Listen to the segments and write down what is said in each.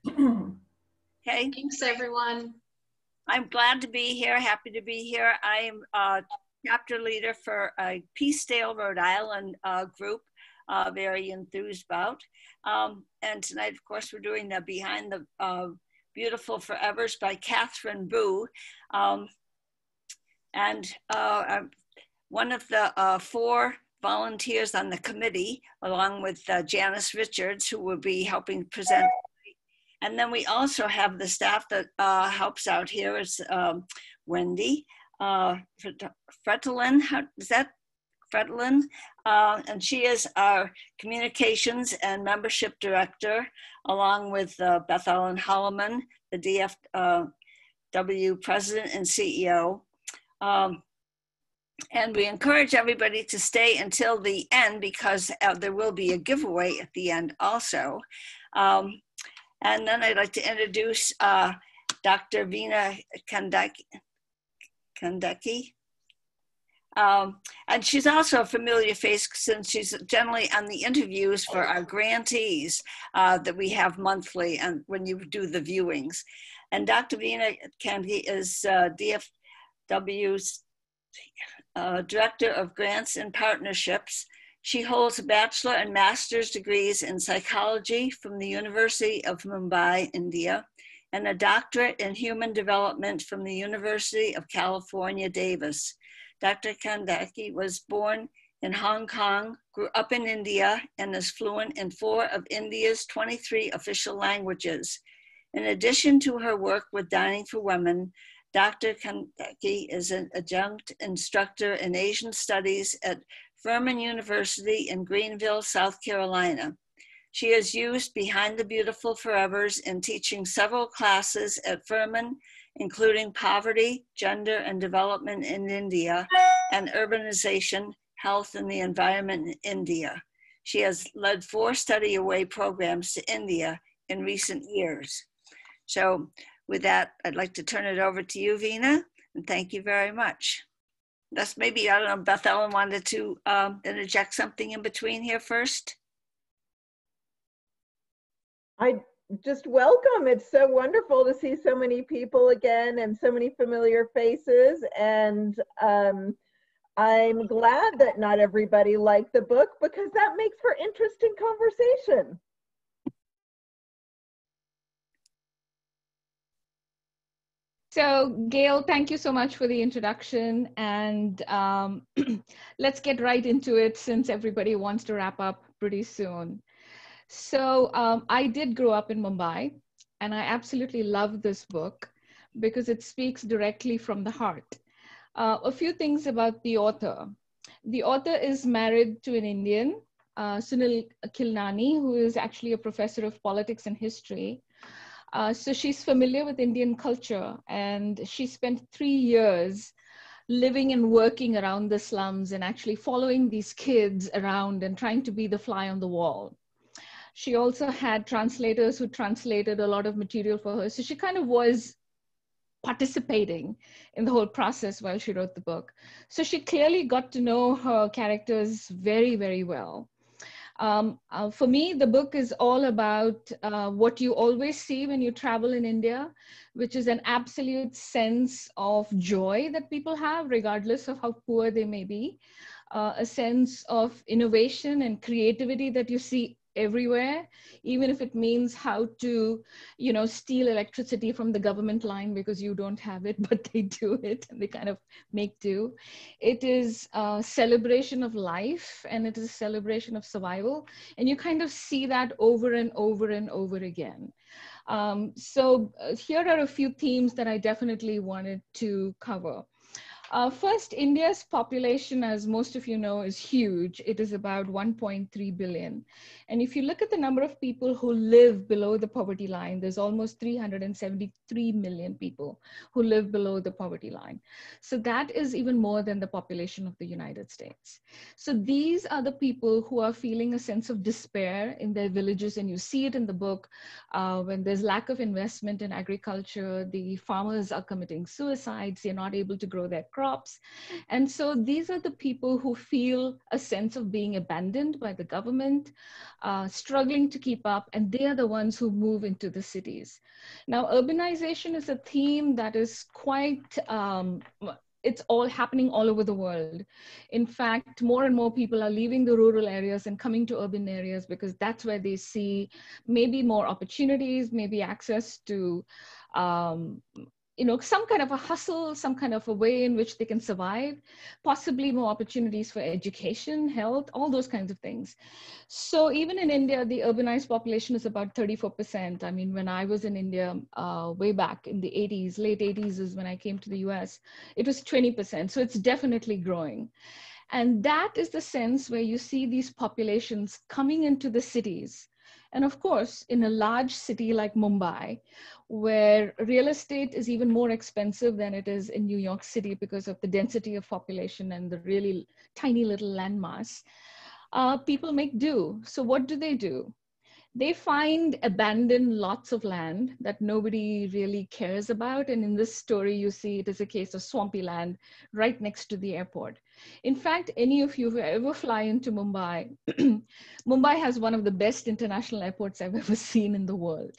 Okay. Thanks, everyone. I'm glad to be here, happy to be here. I am a chapter leader for a Peacedale, Rhode Island group, very enthused about. And tonight, of course, we're doing the Behind the Beautiful Forevers by Catherine Boo. One of the 4 volunteers on the committee, along with Janice Richards, who will be helping present. And then we also have the staff that helps out here is Wendy Fretelin. Is that Fretelin? And she is our communications and membership director, along with Beth Ellen Holloman, the DFW president and CEO. And we encourage everybody to stay until the end because there will be a giveaway at the end also. And then I'd like to introduce Dr. Veena Kandeki. And she's also a familiar face since she's generally on the interviews for our grantees that we have monthly and when you do the viewings. And Dr. Veena Kandeki is DFW's Director of Grants and Partnerships. She holds a bachelor and master's degrees in psychology from the University of Mumbai, India, and a doctorate in human development from the University of California, Davis. Dr. Kandeki was born in Hong Kong, grew up in India, and is fluent in 4 of India's 23 official languages. In addition to her work with Dining for Women, Dr. Kandeki is an adjunct instructor in Asian Studies at Furman University in Greenville, South Carolina. She has used Behind the Beautiful Forevers in teaching several classes at Furman, including Poverty, Gender and Development in India, and Urbanization, Health and the Environment in India. She has led 4 study away programs to India in recent years. So with that, I'd like to turn it over to you, Veena, and thank you very much. That's maybe, I don't know, Beth Ellen wanted to interject something in between here first. I just welcome. It's so wonderful to see so many people again and so many familiar faces. And I'm glad that not everybody liked the book because that makes for interesting conversation. So Gail, thank you so much for the introduction, and let's get right into it since everybody wants to wrap up pretty soon. So I did grow up in Mumbai, and I absolutely love this book because it speaks directly from the heart. A few things about the author. The author is married to an Indian, Sunil Khilnani, who is actually a professor of politics and history. So she's familiar with Indian culture, and she spent 3 years living and working around the slums and actually following these kids around and trying to be the fly on the wall. She also had translators who translated a lot of material for her. So she kind of was participating in the whole process while she wrote the book. So she clearly got to know her characters very, very well. For me, the book is all about what you always see when you travel in India, which is an absolute sense of joy that people have, regardless of how poor they may be, a sense of innovation and creativity that you see everywhere, even if it means how to, steal electricity from the government line because you don't have it, but they do it and they kind of make do. It is a celebration of life, and it is a celebration of survival. And you kind of see that over and over and over again. So here are a few themes that I definitely wanted to cover. First, India's population, as most of you know, is huge. It is about 1.3 billion. And if you look at the number of people who live below the poverty line, there's almost 373 million people who live below the poverty line. So that is even more than the population of the United States. So these are the people who are feeling a sense of despair in their villages, and you see it in the book. When there's lack of investment in agriculture, the farmers are committing suicides, they're not able to grow their crops. crops. And so these are the people who feel a sense of being abandoned by the government, struggling to keep up, and they are the ones who move into the cities. Now, urbanization is a theme that is quite, it's all happening all over the world. In fact, more and more people are leaving the rural areas and coming to urban areas because that's where they see maybe more opportunities, maybe access to some kind of a hustle, some kind of a way in which they can survive, possibly more opportunities for education, health, all those kinds of things. So even in India, the urbanized population is about 34%. I mean, when I was in India way back in the 80s, late 80s is when I came to the US, it was 20%. So it's definitely growing. And that is the sense where you see these populations coming into the cities. And of course, in a large city like Mumbai, where real estate is even more expensive than it is in New York City because of the density of population and the really tiny little landmass, people make do. So what do? They find abandoned lots of land that nobody really cares about. And in this story, you see it is a case of swampy land right next to the airport. In fact, any of you who ever fly into Mumbai, Mumbai has one of the best international airports I've ever seen in the world.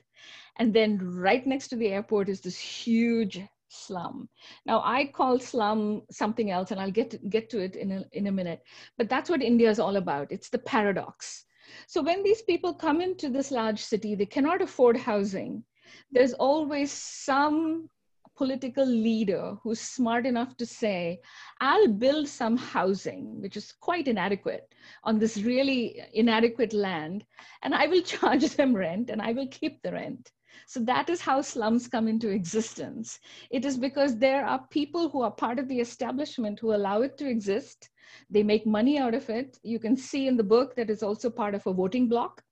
And then right next to the airport is this huge slum. Now, I call slum something else, and I'll get to it in a minute. But that's what India is all about. It's the paradox. So when these people come into this large city, they cannot afford housing. There's always some political leader who's smart enough to say, I'll build some housing, which is quite inadequate on this really inadequate land, and I will charge them rent and I will keep the rent. So that is how slums come into existence. It is because there are people who are part of the establishment who allow it to exist. They make money out of it. You can see in the book that it's also part of a voting bloc.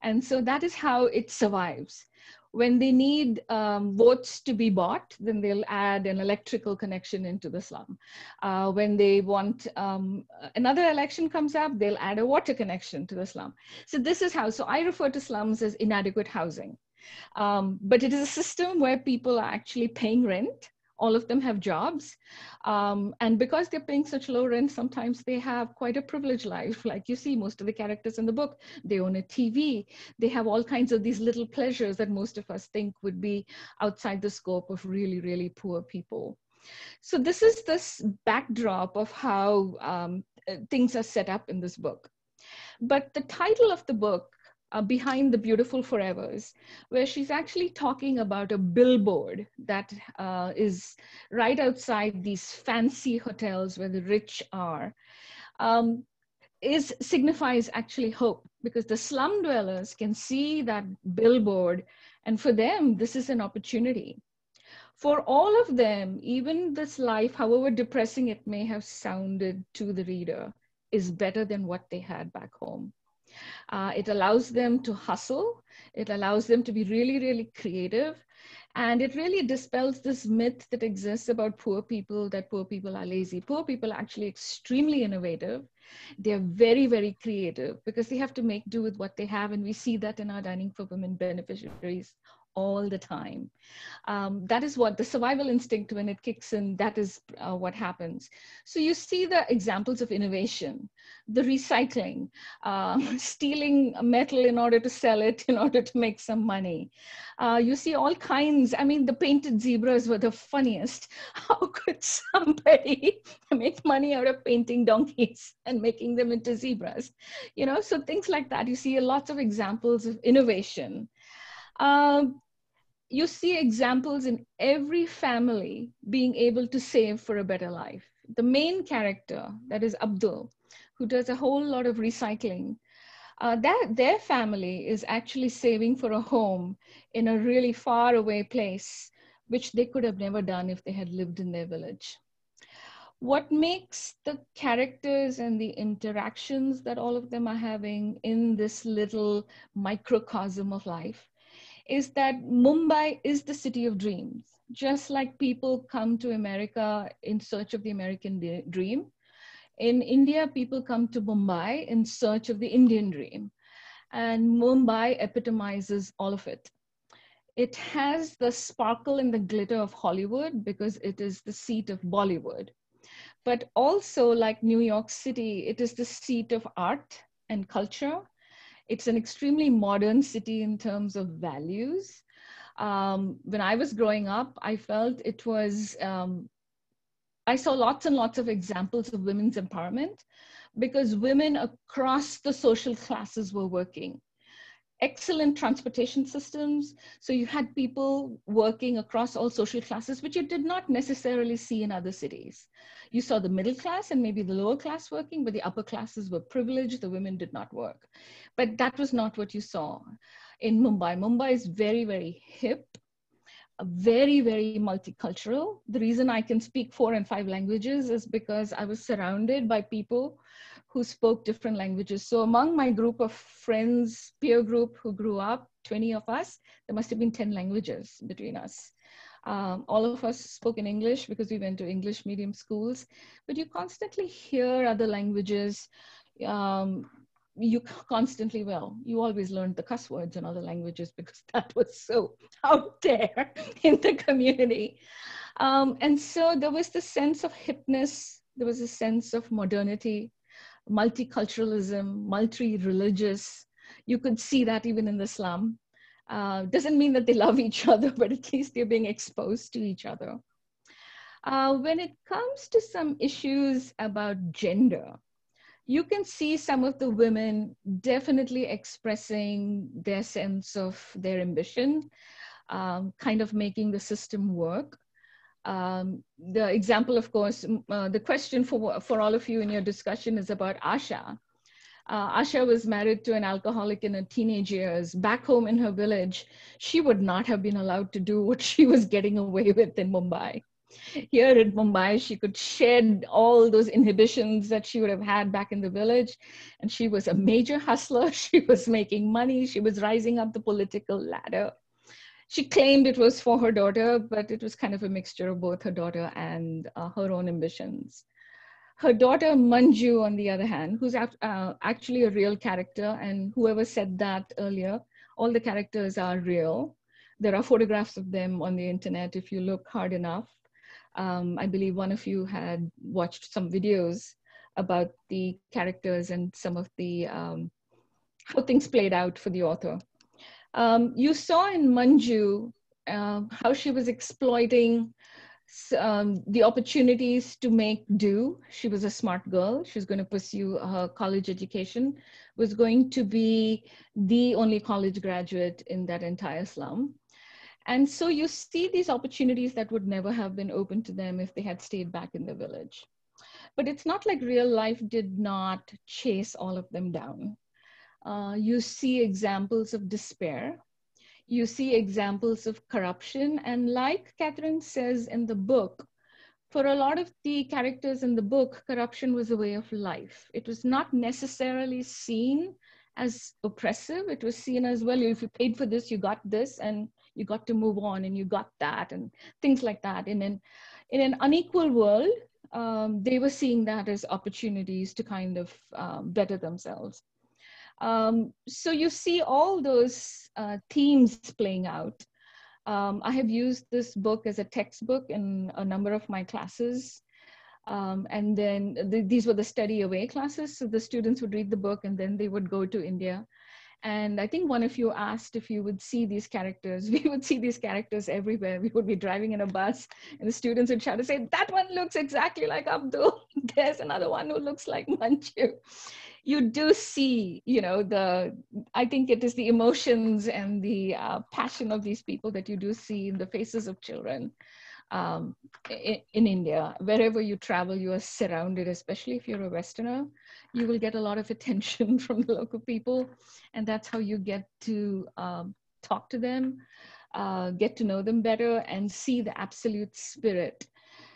And so that is how it survives. When they need votes to be bought, then they'll add an electrical connection into the slum. When they want another election comes up, they'll add a water connection to the slum. So this is how, so I refer to slums as inadequate housing. But it is a system where people are actually paying rent. All of them have jobs. And because they're paying such low rent, sometimes they have quite a privileged life. Like you see, most of the characters in the book, they own a TV. They have all kinds of these little pleasures that most of us think would be outside the scope of really, really poor people. So this is this backdrop of how things are set up in this book. But the title of the book, Behind the Beautiful Forevers, where she's actually talking about a billboard that is right outside these fancy hotels where the rich are, signifies actually hope, because the slum dwellers can see that billboard, and for them, this is an opportunity. For all of them, even this life, however depressing it may have sounded to the reader, is better than what they had back home. It allows them to hustle. It allows them to be really, really creative. And it really dispels this myth that exists about poor people, that poor people are lazy. Poor people are actually extremely innovative. They're very, very creative because they have to make do with what they have. And we see that in our Dining for Women beneficiaries all the time. That is what the survival instinct, when it kicks in, that is what happens. So you see the examples of innovation, the recycling, stealing metal in order to sell it, in order to make some money. You see all kinds. I mean, the painted zebras were the funniest. How could somebody make money out of painting donkeys and making them into zebras? So things like that. You see lots of examples of innovation. You see examples in every family being able to save for a better life. The main character, that is Abdul, who does a whole lot of recycling, their family is actually saving for a home in a really far away place, which they could have never done if they had lived in their village. What makes the characters and the interactions that all of them are having in this little microcosm of life is that Mumbai is the city of dreams. Just like people come to America in search of the American dream, in India, people come to Mumbai in search of the Indian dream. And Mumbai epitomizes all of it. It has the sparkle and the glitter of Hollywood because it is the seat of Bollywood. but also like New York City, it is the seat of art and culture. It's an extremely modern city in terms of values. When I was growing up, I felt it was, I saw lots and lots of examples of women's empowerment because women across the social classes were working. Excellent transportation systems. So you had people working across all social classes, which you did not necessarily see in other cities. You saw the middle class and maybe the lower class working, but the upper classes were privileged. The women did not work. But that was not what you saw in Mumbai. Mumbai is very, very hip, very, very multicultural. The reason I can speak 4 and 5 languages is because I was surrounded by people who spoke different languages. So among my group of friends, peer group who grew up, 20 of us, there must have been 10 languages between us. All of us spoke in English because we went to English medium schools, but you constantly hear other languages. You constantly, you always learned the cuss words in other languages because that was so out there in the community. And so there was this sense of hipness, there was a sense of modernity, multiculturalism, multi-religious. You could see that even in the slum. Doesn't mean that they love each other, but at least they're being exposed to each other. When it comes to some issues about gender, you can see some of the women definitely expressing their sense of their ambition, kind of making the system work. The example, of course, the question for all of you in your discussion is about Asha. Asha was married to an alcoholic in her teenage years. Back home in her village, she would not have been allowed to do what she was getting away with in Mumbai. Here in Mumbai, she could shed all those inhibitions that she would have had back in the village. And she was a major hustler. She was making money. She was rising up the political ladder. She claimed it was for her daughter, but it was kind of a mixture of both her daughter and her own ambitions. Her daughter, Manju, on the other hand, who's actually a real character, and whoever said that earlier, all the characters are real. There are photographs of them on the internet if you look hard enough. I believe one of you had watched some videos about the characters and some of the, how things played out for the author. You saw in Manju how she was exploiting the opportunities to make do. She was a smart girl. She was going to pursue her college education, was going to be the only college graduate in that entire slum. And so you see these opportunities that would never have been open to them if they had stayed back in the village. But it's not like real life did not chase all of them down. You see examples of despair. You see examples of corruption. And like Catherine says in the book, for a lot of the characters in the book, corruption was a way of life. It was not necessarily seen as oppressive. It was seen as, well, if you paid for this, you got this, and you got to move on, and you got that, and things like that. In an unequal world, they were seeing that as opportunities to kind of better themselves. So you see all those themes playing out. I have used this book as a textbook in a number of my classes. And then these were the study away classes. So the students would read the book and then they would go to India. And I think one of you asked if you would see these characters. We would see these characters everywhere. We would be driving in a bus and the students would shout to say, that one looks exactly like Abdul. There's another one who looks like Manju. You do see, you know, I think it is the emotions and the passion of these people that you do see in the faces of children in India. Wherever you travel, you are surrounded, especially if you're a Westerner, you will get a lot of attention from the local people. And that's how you get to talk to them, get to know them better, and see the absolute spirit.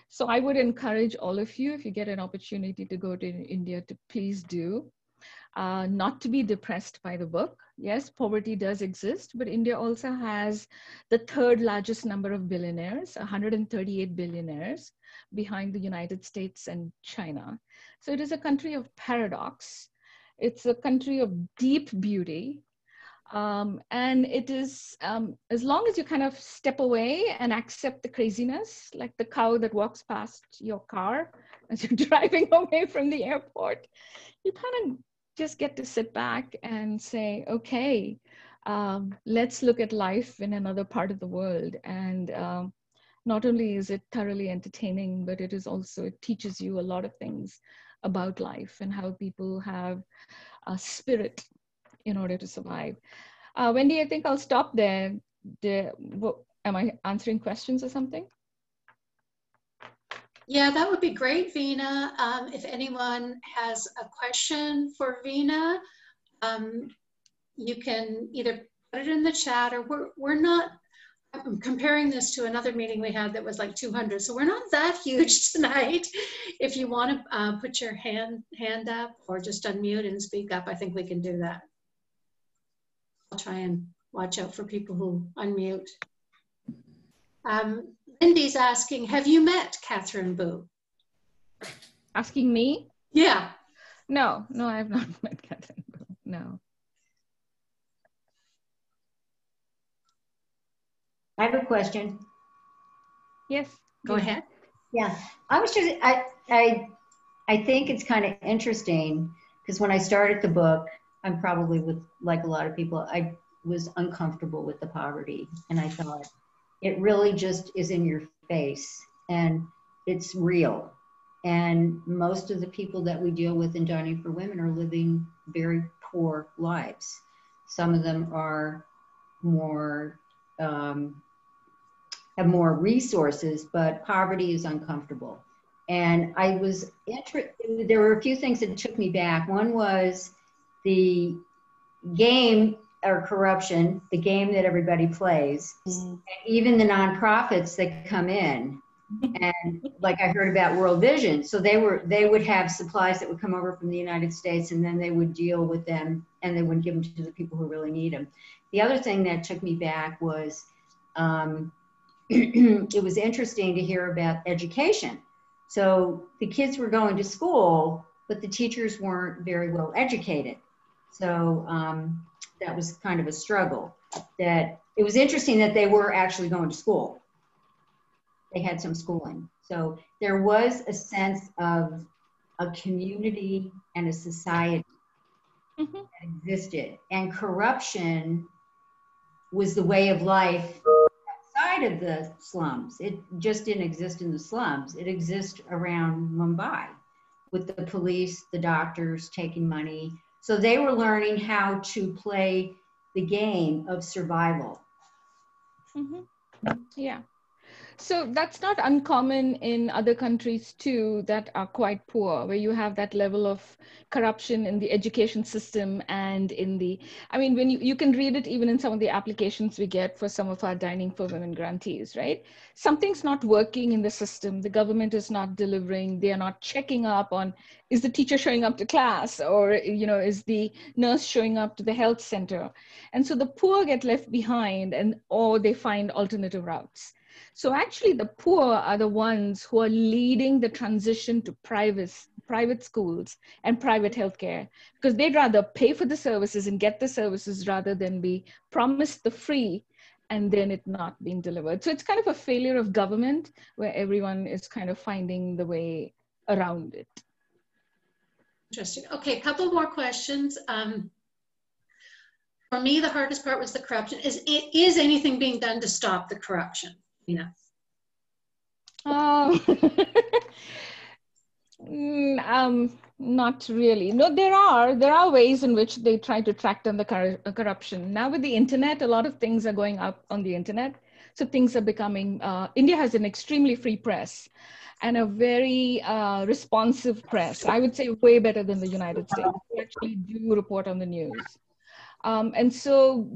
So I would encourage all of you, if you get an opportunity to go to India, to please do. Not to be depressed by the book. Yes, poverty does exist, but India also has the third largest number of billionaires, 138 billionaires, behind the United States and China. So it is a country of paradox. It's a country of deep beauty. And it is, as long as you kind of step away and accept the craziness, like the cow that walks past your car as you're driving away from the airport, you kind of just get to sit back and say, okay, let's look at life in another part of the world. And not only is it thoroughly entertaining, but it is also, it teaches you a lot of things about life and how people have a spirit in order to survive. Wendy, I think I'll stop there. Am I answering questions or something? Yeah, that would be great, Veena. If anyone has a question for Veena, you can either put it in the chat, or we're not, I'm comparing this to another meeting we had that was like 200, so we're not that huge tonight. If you want to put your hand up or just unmute and speak up, I think we can do that. I'll try and watch out for people who unmute. Lindy's asking, have you met Catherine Boo? Asking me? Yeah. No, I have not met Catherine Boo, no. I have a question. Yes. Go ahead. Yeah, I was just, I think it's kind of interesting because when I started the book, I'm probably with, like a lot of people, I was uncomfortable with the poverty. And I thought, it really just is in your face and it's real. And most of the people that we deal with in Dining for Women are living very poor lives. Some of them are more, have more resources, but poverty is uncomfortable. And I was interested, there were a few things that took me back. One was the game or corruption, the game that everybody plays, and even the nonprofits that come in. And like I heard about World Vision, so they would have supplies that would come over from the United States, and then they would deal with them and they would give them to the people who really need them. The other thing that took me back was it was interesting to hear about education. So the kids were going to school, but the teachers weren't very well educated. So that was kind of a struggle. That it was interesting that they were actually going to school. They had some schooling. So there was a sense of a community and a society that existed. And corruption was the way of life outside of the slums. It just didn't exist in the slums. It exists around Mumbai with the police, the doctors taking money. So they were learning how to play the game of survival. Yeah. So that's not uncommon in other countries too that are quite poor, where you have that level of corruption in the education system and in the, I mean, when you can read it even in some of the applications we get for some of our Dining for Women grantees, right? Something's not working in the system. The government is not delivering. They are not checking up on, is the teacher showing up to class, or, you know, is the nurse showing up to the health center? And so the poor get left behind, and or they find alternative routes. So actually the poor are the ones who are leading the transition to private schools and private healthcare, because they'd rather pay for the services and get the services rather than be promised the free and then it not being delivered. So it's kind of a failure of government where everyone is kind of finding the way around it. Interesting. Okay, a couple more questions. For me, the hardest part was the corruption. Is anything being done to stop the corruption? Yeah. Not really. No, there are ways in which they try to track down the corruption. Now with the internet, a lot of things are going up on the internet. So things are becoming, India has an extremely free press and a very responsive press. I would say way better than the United States. They actually do report on the news. And so,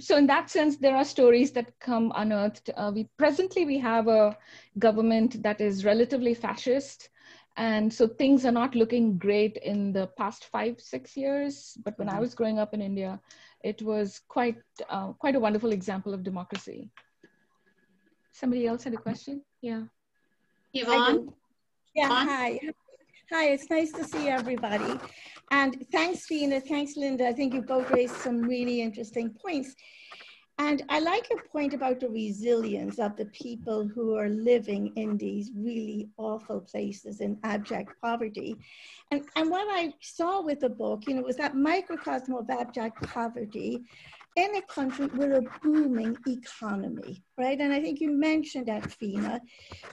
so in that sense, there are stories that come unearthed. Presently, we have a government that is relatively fascist. And so things are not looking great in the past 5-6 years. But when I was growing up in India, it was quite a wonderful example of democracy. Somebody else had a question? Yeah. Yvonne? Yeah, hi. Hi, it's nice to see everybody. And thanks, Veena, thanks, Linda. I think you both raised some really interesting points. And I like your point about the resilience of the people who are living in these really awful places in abject poverty. And what I saw with the book, you know, was that microcosm of abject poverty in a country with a booming economy, right? And I think you mentioned that, Veena.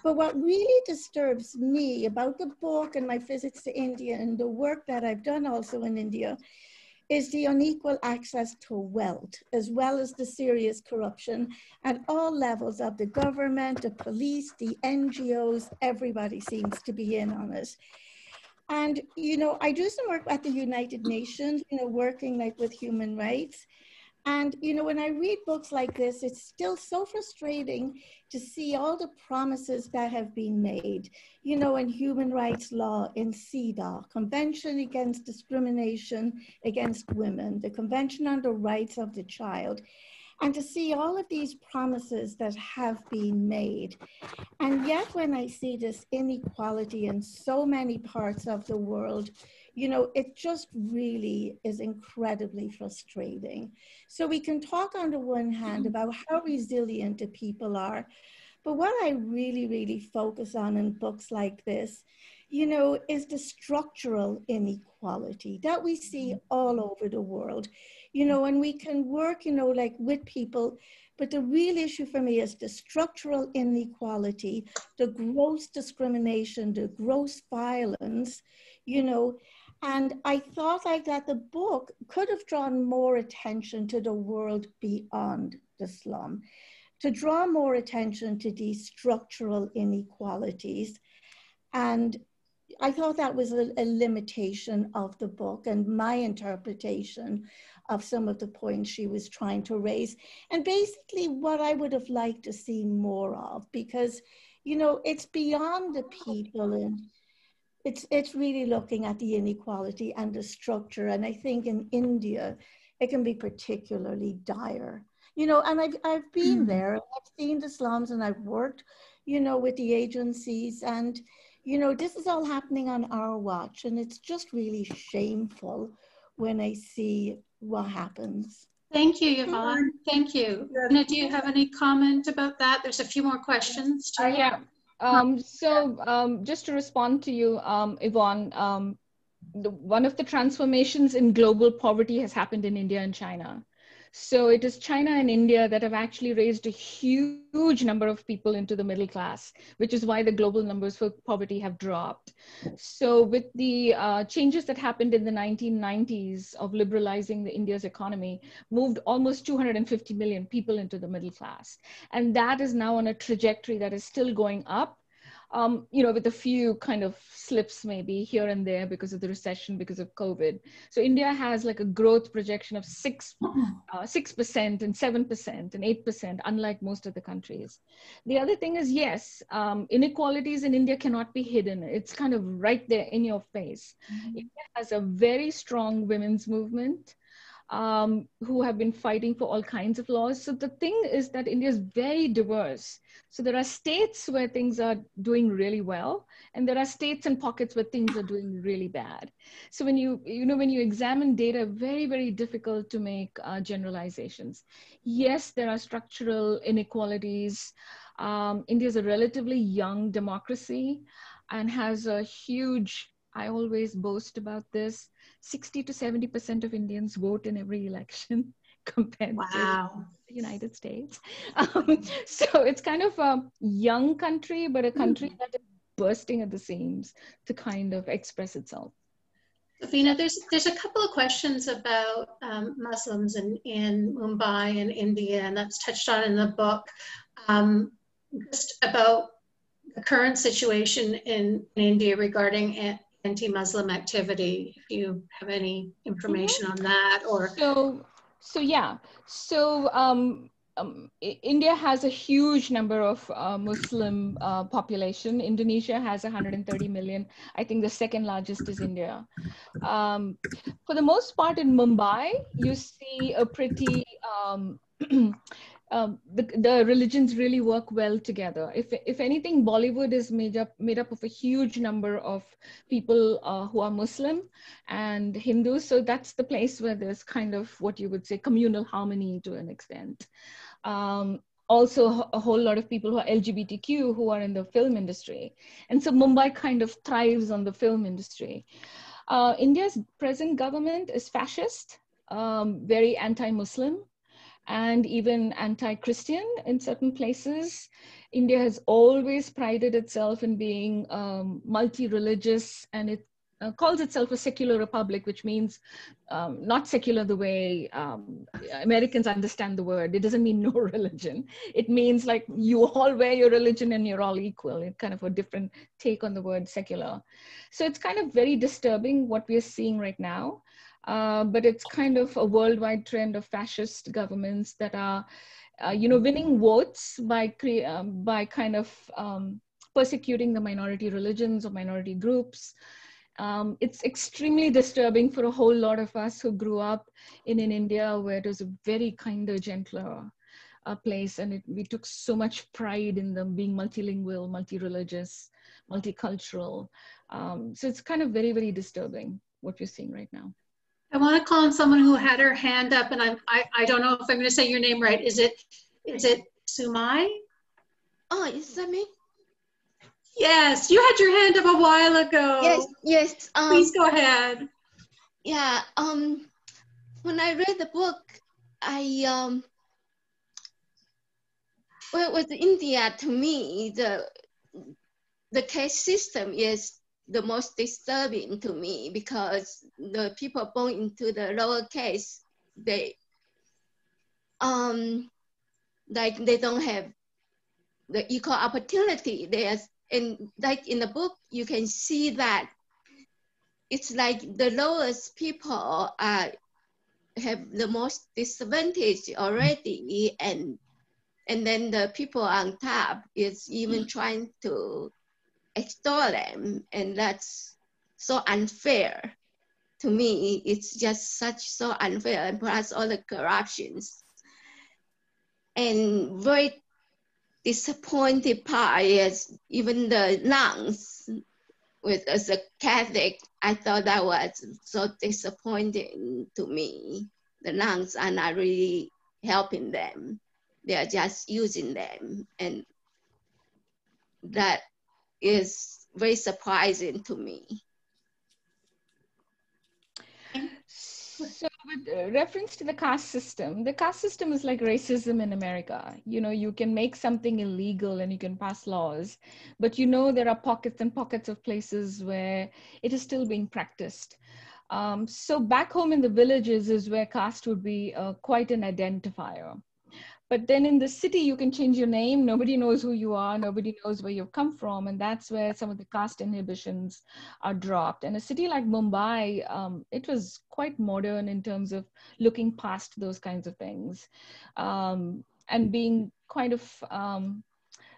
But what really disturbs me about the book and my visits to India and the work that I've done also in India is the unequal access to wealth, as well as the serious corruption at all levels of the government, the police, the NGOs. Everybody seems to be in on it. And, you know, I do some work at the United Nations, you know, working like with human rights. And, you know, when I read books like this, it's still so frustrating to see all the promises that have been made, you know, in human rights law, in CEDAW, Convention Against Discrimination Against Women, the Convention on the Rights of the Child, and to see all of these promises that have been made. And yet when I see this inequality in so many parts of the world, you know, it just really is incredibly frustrating. So we can talk on the one hand about how resilient the people are, but what I really, really focus on in books like this, you know, is the structural inequality that we see all over the world, you know, and we can work, you know, like with people, but the real issue for me is the structural inequality, the gross discrimination, the gross violence, you know. And I thought like that the book could have drawn more attention to the world beyond the slum, to draw more attention to these structural inequalities. And I thought that was a limitation of the book and my interpretation of some of the points she was trying to raise. And basically what I would have liked to see more of, because, you know, it's beyond the people, and it's really looking at the inequality and the structure. And I think in India, it can be particularly dire. You know, and I've been there, I've seen the slums, and I've worked, you know, with the agencies, and, you know, this is all happening on our watch, and it's just really shameful when I see what happens. Thank you, Yvonne. Thank you. Anna, do you have any comment about that? There's a few more questions too. Yeah. Just to respond to you, Yvonne, one of the transformations in global poverty has happened in India and China. So it is China and India that have actually raised a huge number of people into the middle class, which is why the global numbers for poverty have dropped. So with the changes that happened in the 1990s of liberalizing India's economy, moved almost 250 million people into the middle class. And that is now on a trajectory that is still going up. You know, with a few kind of slips maybe here and there because of the recession, because of COVID. So India has like a growth projection of 6% and 7% and 8%, unlike most of the countries. The other thing is, yes, inequalities in India cannot be hidden. It's kind of right there in your face. India has a very strong women's movement. Who have been fighting for all kinds of laws. So the thing is that India is very diverse. So there are states where things are doing really well, and there are states and pockets where things are doing really bad. So when you examine data, very, very difficult to make generalizations. Yes, there are structural inequalities. India is a relatively young democracy and has a huge, I always boast about this, 60 to 70% of Indians vote in every election compared to the United States. So it's kind of a young country, but a country that is bursting at the seams to kind of express itself. Veena, there's a couple of questions about Muslims in Mumbai and India, and that's touched on in the book, just about the current situation in India regarding anti-Muslim activity. If you have any information on that, or India has a huge number of Muslim population. Indonesia has 130 million. I think the second largest is India. For the most part in Mumbai, you see a pretty the religions really work well together. If anything, Bollywood is made up of a huge number of people who are Muslim and Hindus. So that's the place where there's kind of what you would say communal harmony to an extent. Also a whole lot of people who are LGBTQ who are in the film industry. And so Mumbai kind of thrives on the film industry. India's present government is fascist, very anti-Muslim, and even anti-Christian in certain places. India has always prided itself in being multi-religious, and it calls itself a secular republic, which means not secular the way Americans understand the word. It doesn't mean no religion. It means like you all wear your religion and you're all equal. It's kind of a different take on the word secular. So it's kind of very disturbing what we are seeing right now. But it's kind of a worldwide trend of fascist governments that are, winning votes by kind of persecuting the minority religions or minority groups. It's extremely disturbing for a whole lot of us who grew up in India, where it was a very kinder, gentler place, and we took so much pride in them being multilingual, multi-religious, multicultural. So it's kind of very, very disturbing what we're seeing right now. I want to call on someone who had her hand up, and I don't know if I'm going to say your name right. Is it Sumai? Oh, is that me? Yes, you had your hand up a while ago. Yes, yes. Please go ahead. Yeah. When I read the book, with India, to me, the caste system is the most disturbing to me, because the people born into the lower caste, they don't have the equal opportunity. And like in the book, you can see that it's like the lowest people have the most disadvantage already, and then the people on top is even trying to extort them, and that's so unfair to me. It's just so unfair, and plus all the corruptions. And very disappointed part is even the nuns. As a Catholic, I thought that was so disappointing to me. The nuns are not really helping them. They are just using them, and that is very surprising to me. So with reference to the caste system is like racism in America. You can make something illegal and you can pass laws, but there are pockets and pockets of places where it is still being practiced. So back home in the villages is where caste would be quite an identifier. But then in the city, you can change your name. Nobody knows who you are. Nobody knows where you've come from. And that's where some of the caste inhibitions are dropped. And a city like Mumbai, it was quite modern in terms of looking past those kinds of things and being kind of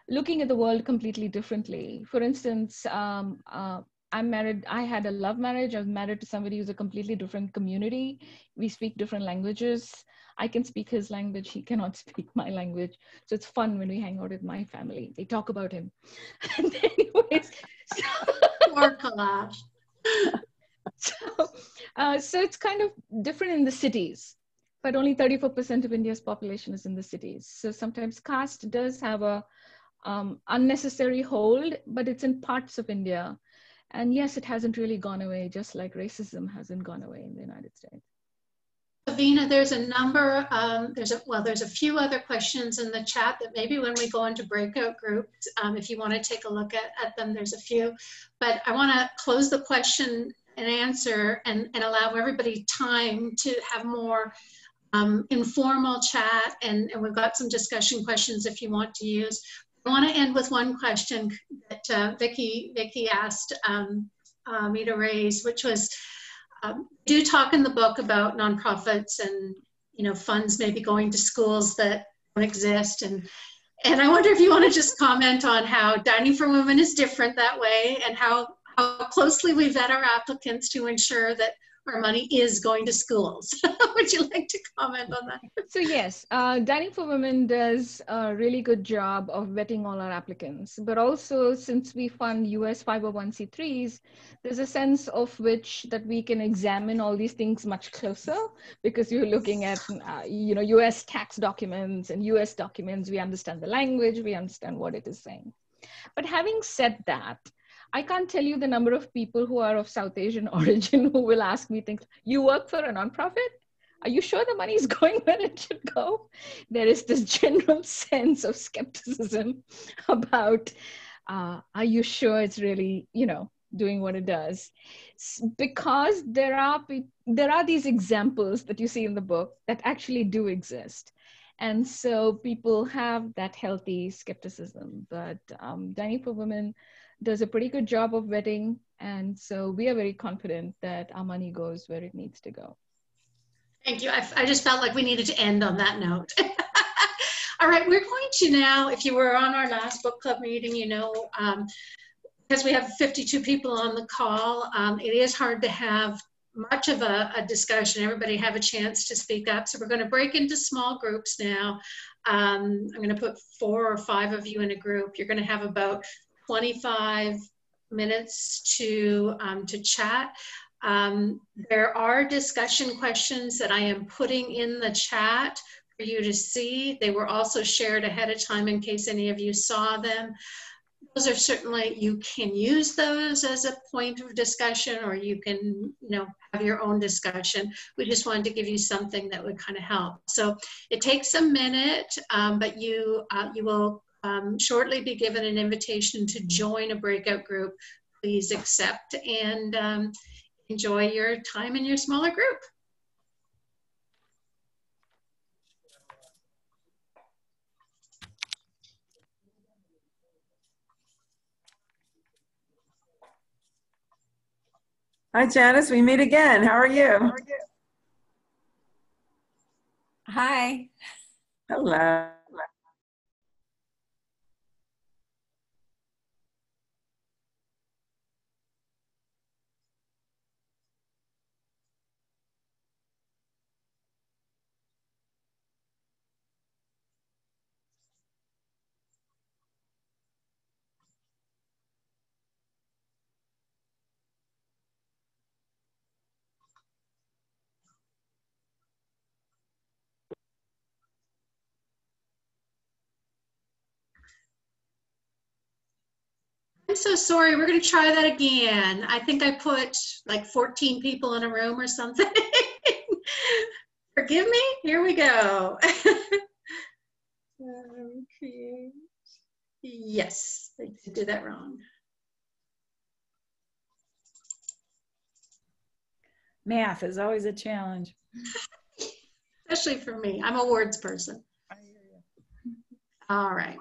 looking at the world completely differently. For instance, I'm married. I had a love marriage. I was married to somebody who's a completely different community. We speak different languages. I can speak his language. He cannot speak my language. So it's fun when we hang out with my family. They talk about him. And anyways, Poor collage. So it's kind of different in the cities, but only 34% of India's population is in the cities. So sometimes caste does have a unnecessary hold, but it's in parts of India. And yes, it hasn't really gone away, just like racism hasn't gone away in the United States. Veena, there's a number, there's a few other questions in the chat that maybe when we go into breakout groups, if you want to take a look at them, there's a few. But I want to close the question and answer and allow everybody time to have more informal chat, and we've got some discussion questions if you want to use. I want to end with one question that Vicky asked me to raise, which was, do talk in the book about nonprofits and funds maybe going to schools that don't exist, and I wonder if you want to just comment on how Dining for Women is different that way, and how closely we vet our applicants to ensure that our money is going to schools. Would you like to comment on that? So yes, Dining for Women does a really good job of vetting all our applicants, but also since we fund US 501c3s, there's a sense of which that we can examine all these things much closer because you're looking at, US tax documents and US documents. We understand the language, we understand what it is saying. But having said that, I can't tell you the number of people who are of South Asian origin who will ask me things. You work for a nonprofit? Are you sure the money is going where it should go? There is this general sense of skepticism about, are you sure it's really, doing what it does? Because there are these examples that you see in the book that actually do exist. And so people have that healthy skepticism, but Dining for Women does a pretty good job of vetting. And so we are very confident that our money goes where it needs to go. Thank you. I just felt like we needed to end on that note. All right, we're going to now, if you were on our last book club meeting, because we have 52 people on the call, it is hard to have much of a discussion, everybody have a chance to speak up. So we're going to break into small groups now. I'm going to put 4 or 5 of you in a group. You're going to have about 25 minutes to chat. There are discussion questions that I am putting in the chat for you to see. They were also shared ahead of time in case any of you saw them. Those are certainly, you can use those as a point of discussion, or you can, have your own discussion. We just wanted to give you something that would kind of help. So it takes a minute, but you will shortly be given an invitation to join a breakout group. Please accept and enjoy your time in your smaller group. Hi, Janice. We meet again. How are you? Hi. Hello. I'm so sorry. We're going to try that again. I think I put like 14 people in a room or something. Forgive me. Here we go. Create. Yes, I did that wrong. Math is always a challenge. Especially for me. I'm a words person. I hear you. All right.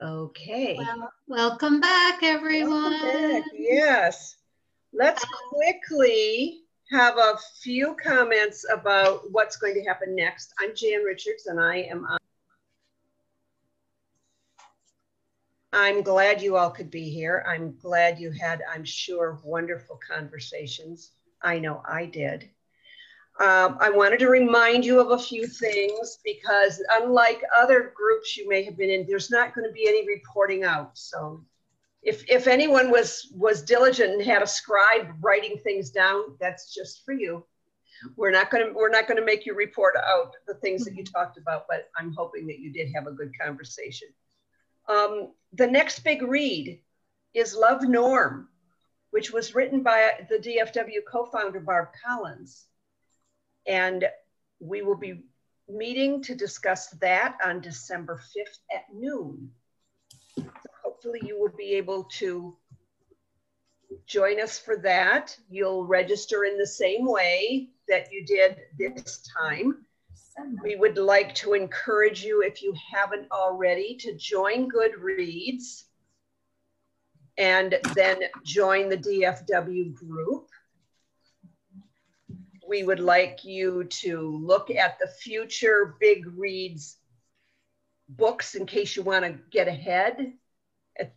Okay. Well, welcome back, everyone. Welcome back. Yes. Let's quickly have a few comments about what's going to happen next. I'm Jan Richards, and I'm glad you all could be here. I'm glad you had, I'm sure, wonderful conversations. I know I did. I wanted to remind you of a few things because unlike other groups you may have been in, there's not going to be any reporting out. So if anyone was diligent and had a scribe writing things down, that's just for you. We're not going to make you report out the things that you talked about, but I'm hoping that you did have a good conversation. The next big read is Love Norm, which was written by the DFW co-founder Barb Collins. And we will be meeting to discuss that on December 5th at noon. So hopefully you will be able to join us for that. You'll register in the same way that you did this time. We would like to encourage you, if you haven't already, to join Goodreads and then join the DFW group. We would like you to look at the future big reads books in case you want to get ahead.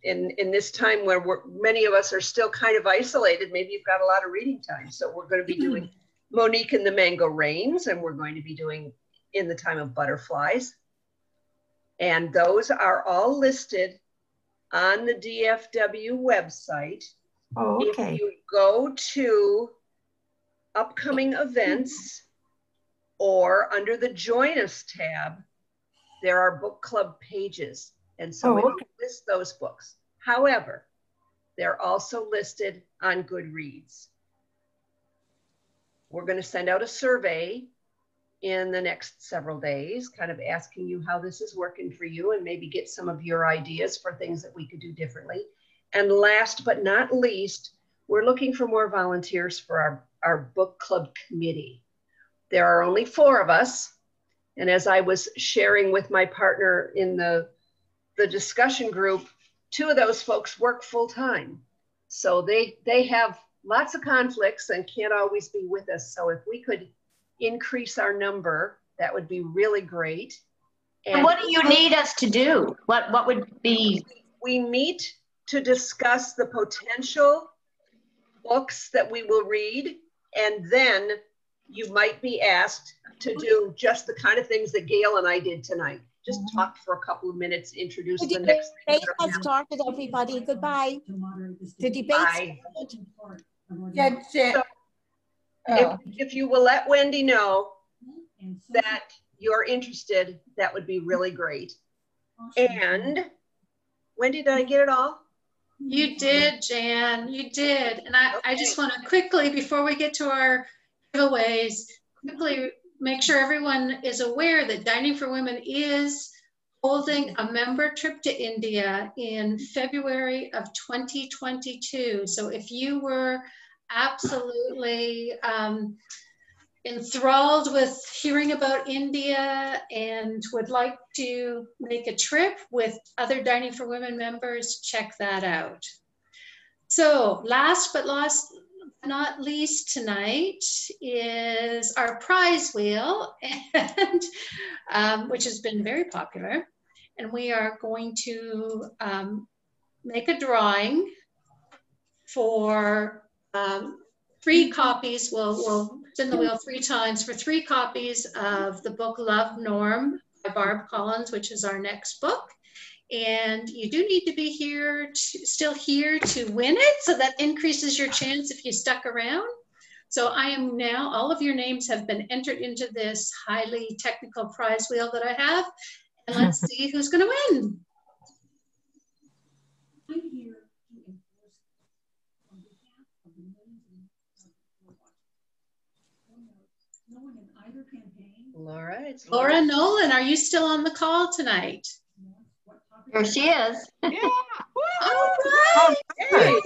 In this time where many of us are still kind of isolated, maybe you've got a lot of reading time. So we're going to be doing Monique and the Mango Rains, and we're going to be doing In the Time of Butterflies. And those are all listed on the DFW website. Oh, okay. If you go to upcoming events or under the Join Us tab, there are book club pages. And so we don't list those books. However, they're also listed on Goodreads. We're going to send out a survey in the next several days, kind of asking you how this is working for you and maybe get some of your ideas for things that we could do differently. And last but not least, we're looking for more volunteers for our book club committee. There are only 4 of us. And as I was sharing with my partner in the discussion group, 2 of those folks work full time. So they have lots of conflicts and can't always be with us. So if we could increase our number, that would be really great. And what do you need us to do? What would be? We meet to discuss the potential books that we will read, and then you might be asked to do just the kind of things that Gail and I did tonight. Just talk for a couple of minutes, introduce the next thing. The debate has started, everybody. Goodbye. The debate started. So if you will let Wendy know that you're interested, that would be really great. And Wendy, did I get it all? You did, Jan, you did. And I just want to quickly, before we get to our giveaways, quickly make sure everyone is aware that Dining for Women is holding a member trip to India in February of 2022. So if you were absolutely enthralled with hearing about India and would like to make a trip with other Dining for Women members, check that out. So last but not least tonight is our prize wheel, and which has been very popular. And we are going to make a drawing for 3 copies. We'll spin the wheel 3 times for 3 copies of the book Love Norm by Barb Collins, which is our next book. And you do need to be here, still here to win it. So that increases your chance if you stuck around. So I am now, all of your names have been entered into this highly technical prize wheel that I have. And let's see who's going to win. Laura Nolan, are you still on the call tonight? There she is. Yeah. All right. Hey.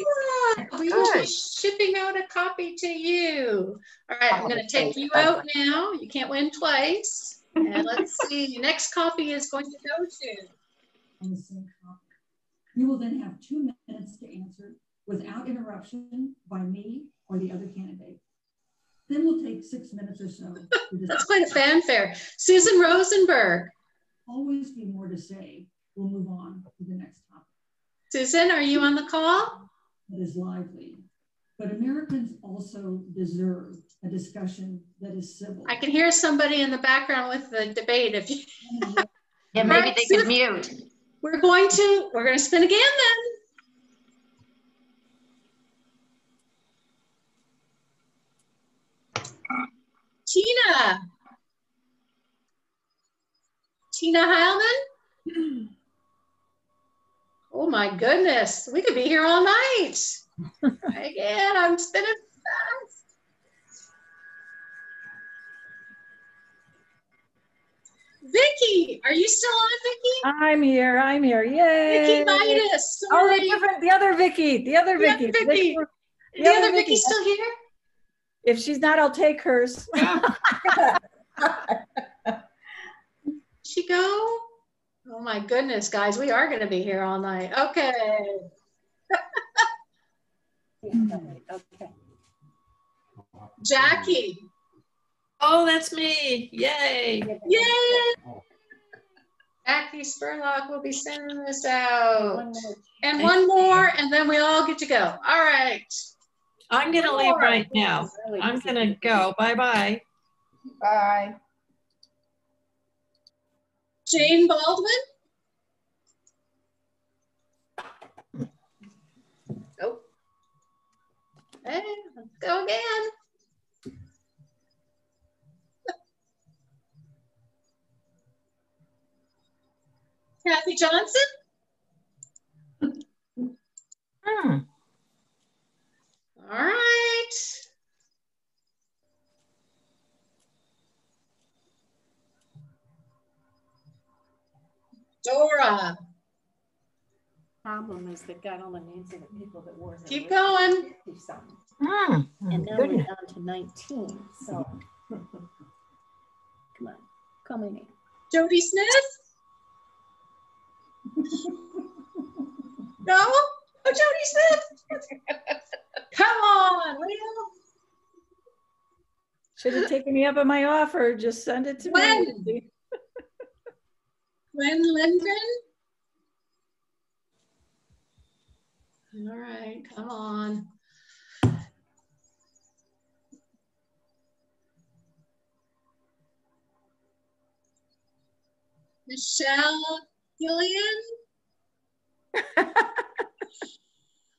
We will be shipping out a copy to you. All right, I'm going to take you out now. You can't win twice. And let's see, next copy is going to go to. On the same topic. You will then have 2 minutes to answer without interruption by me or the other candidate. Then we'll take 6 minutes or so. That's quite a fanfare. Susan Rosenberg. Always be more to say. We'll move on to the next topic. Susan, are you on the call? That is lively. But Americans also deserve a discussion that is civil. I can hear somebody in the background with the debate. If you... Yeah, maybe they could mute. We're going to spin again then. Tina Heilman? Oh my goodness, we could be here all night. Again, I'm spinning fast. Vicky, are you still on, Vicky? I'm here. I'm here. Yay! Vicky Midas. Oh, the other Vicky. The other Vicky. The other Vicky still here? If she's not, I'll take hers. She go? Oh my goodness, guys, we are going to be here all night. Okay. Okay. Jackie. Oh, that's me. Yay. Yay. Jackie Spurlock will be sending this out. And one more, and then we all get to go. All right. I'm going to leave right now. I'm going to go. Bye-bye. Bye. Jane Baldwin. Oh. Hey, let's go again. Kathy Johnson. All right. Dora. Problem is they've got all the names of the people that were. Keep going. And now we're down to 19. So come on, call my name. Jody Smith. No? Oh, Jody Smith. Come on, Leo. Should have taken me up on my offer. Just send it to me. Gwen Lindgren. All right, come on. Michelle Gillian.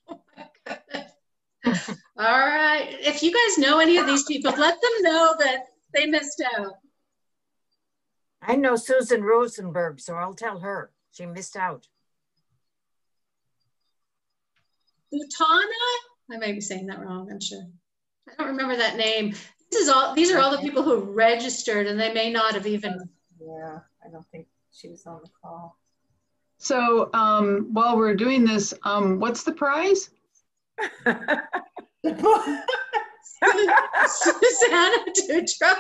Oh my goodness. All right. If you guys know any of these people, let them know that they missed out. I know Susan Rosenberg, so I'll tell her. She missed out. Butana? I may be saying that wrong, I'm sure. I don't remember that name. These are all the people who registered, and they may not have even. Yeah, I don't think she was on the call. So while we're doing this, what's the prize? Susanna Dutra.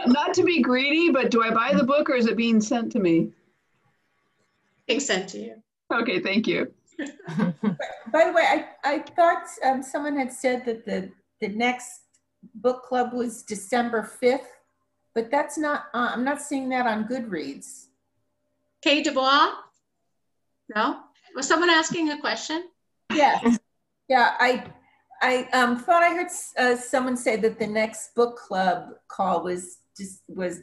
Not to be greedy, but do I buy the book or is it being sent to me? Being sent to you. Okay, thank you. By the way, I thought someone had said that the next book club was December 5th, but that's not, I'm not seeing that on Goodreads. Kay Dubois? No? Was someone asking a question? Yes. Yeah, I thought I heard someone say that the next book club call was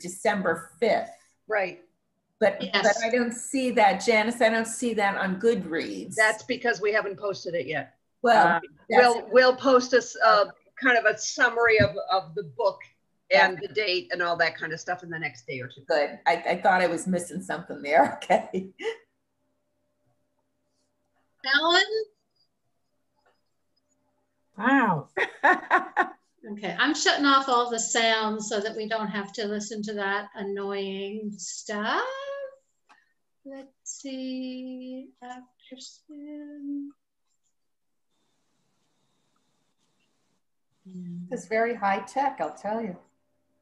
December 5th. Right. But, yes. But I don't see that, Janice. I don't see that on Goodreads. That's because we haven't posted it yet. Well, we'll post a kind of a summary of the book and the date and all that kind of stuff in the next day or two. Good. I thought I was missing something there. Okay. Ellen? Wow. Okay, I'm shutting off all the sounds so that we don't have to listen to that annoying stuff. Let's see, after spin. It's very high tech, I'll tell you.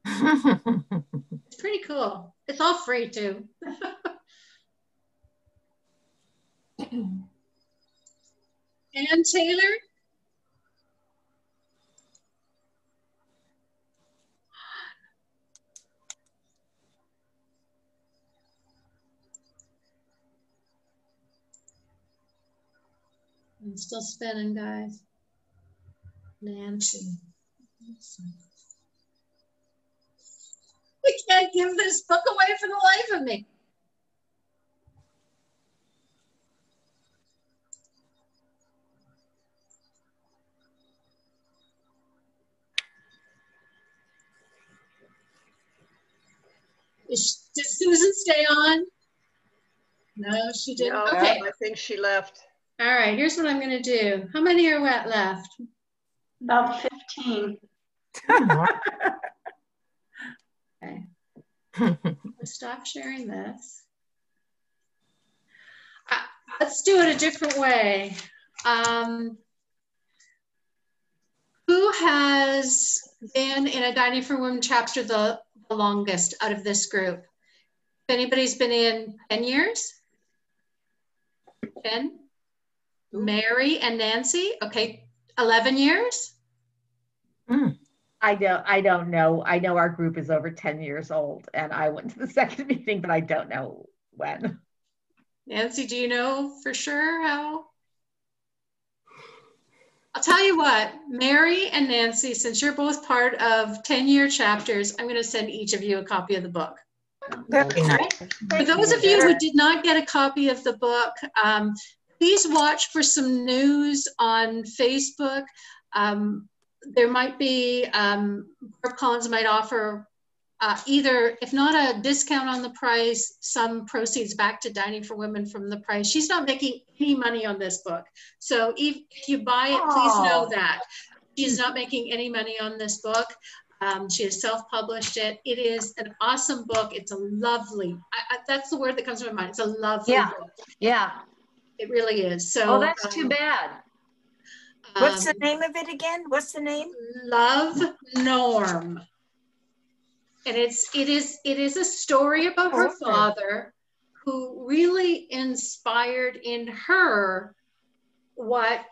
It's pretty cool. It's all free too. And Taylor? I'm still spinning, guys. Nancy. We can't give this book away for the life of me. Did Susan stay on? No, she didn't. No, okay. I think she left. All right, here's what I'm going to do. How many are left? About 15. Okay. Stop sharing this. Let's do it a different way. Who has been in a Dining for Women chapter the longest out of this group? If anybody's been in 10 years? 10? Mary and Nancy, okay, 11 years? I don't know. I know our group is over 10 years old and I went to the second meeting, but I don't know when. Nancy, do you know for sure how? I'll tell you what, Mary and Nancy, since you're both part of 10-year chapters, I'm going to send each of you a copy of the book. That'd be nice. For those of you who did not get a copy of the book, please watch for some news on Facebook. There might be, Barb Collins might offer either, if not a discount on the price, some proceeds back to Dining for Women from the price. She's not making any money on this book. So if you buy it, please know that. She's not making any money on this book. She has self-published it. It is an awesome book. It's a lovely, that's the word that comes to my mind. It's a lovely book. Yeah. It really is. So, oh, that's too bad. What's the name of it again? What's the name? Love Norm. And it is a story about her father who really inspired in her what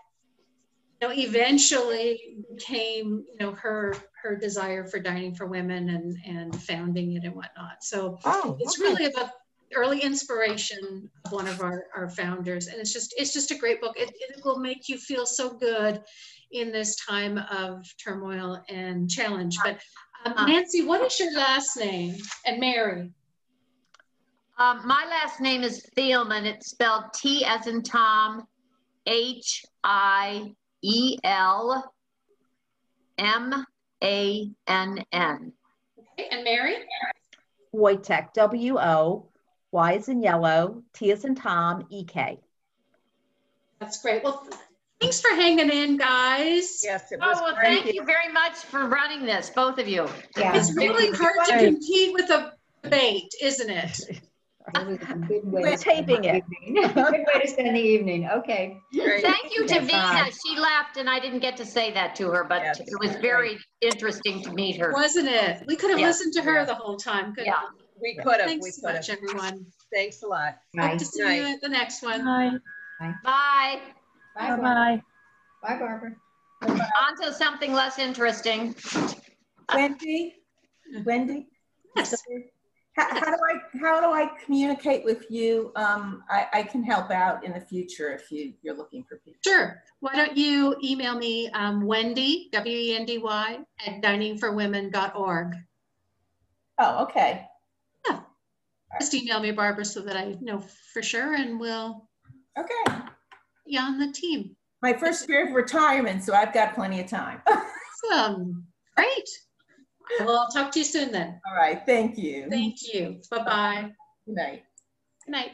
eventually became her desire for Dining for Women and founding it and whatnot. So it's really about early inspiration of one of our founders, and it's just a great book. It will make you feel so good in this time of turmoil and challenge. But Nancy, what is your last name? And Mary? My last name is Thielman. It's spelled T as in Tom, H-I-E-L-M-A-N-N. Okay, and Mary? Wojtek, W-O-Y as in yellow, T as in Tom, E-K. That's great. Well, thanks for hanging in, guys. Yes, it was well, great. thank you very much for running this, both of you. Yeah. It's really hard to compete with a debate, isn't it? It was a good way. We're taping it. Good way to spend the evening. Okay. Great. Thank you to Vina. She left and I didn't get to say that to her, but it was very interesting to meet her. Wasn't it? We could have listened to her the whole time, couldn't we? We could have. Thanks so much, everyone. Thanks a lot. Hope to see you at the next one. Bye. Bye. Bye. Bye-bye. Bye, Barbara. On to something less interesting. Wendy? Yes. How do I communicate with you? I can help out in the future if you're looking for people. Sure. Why don't you email me, Wendy, W-E-N-D-Y, at diningforwomen.org. Oh, okay. Yeah. Just email me, Barbara, so that I know for sure, and we'll get you on the team. My first year of retirement, so I've got plenty of time. Awesome. Great. Well, I'll talk to you soon then. All right. Thank you. Thank you. Bye-bye. Good night. Good night.